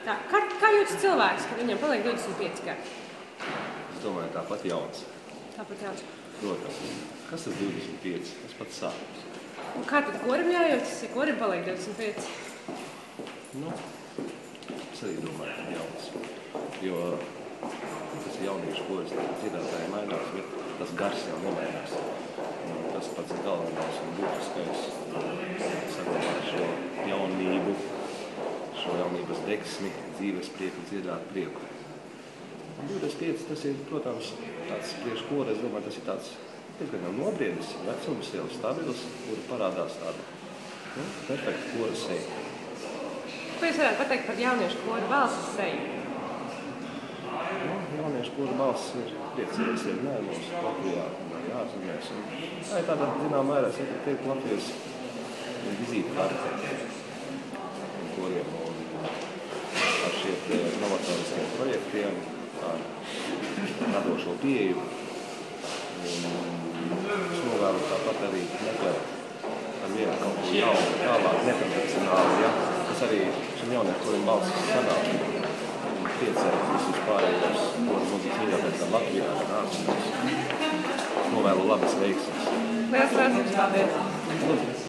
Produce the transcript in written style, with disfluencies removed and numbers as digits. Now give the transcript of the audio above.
Tā, kā jūtas cilvēks, kad viņam paliek 25 gadi? Es domāju, tāpat jauns. Tāpat jauns. Protams. Kas tas 25? Tas pats sākums. Un kā tad korim jājūtas, ja korim paliek 25? Nu, es arī domāju, ka jauns. Jo tas ir jauniešu koris, dziedātāji mainās, bet tas gars jau nemainās. Tas pats galvenais un būtiskais saglabāt šo jaunību, šo jaunības deksmi, dzīves prieku, dziedāt prieku. 25, tas ir, protams, tāds priekš kora, es domāju, tas ir tāds diezgan jau nobriedis, vecums jau stabils, kura parādās tāda perfekta kora seja. Ko jūs varētu pateikt par jauniešu kora balsas seju? Jauniešu kora balss ir priecīgs, ir mums Latvijā, ārzemēs. Tā ir tāda, zinām, mērā, es teiktu, Latvijas vizītkarte koriem un ar šiem novatoriskiem projektiem, ar radošo pieeju. Es novēlu tāpat arī meklēt ar vienu kaut ko jaunu, tālāk, netradicionāli, ja? Kas arī šim jauniešu korim balss sanāk. Priecēt visus pārējos koru mūzikas mīļākais gan Latvijā, gan ārzemēs. Novēlu labas veiksmes. Liels paldies!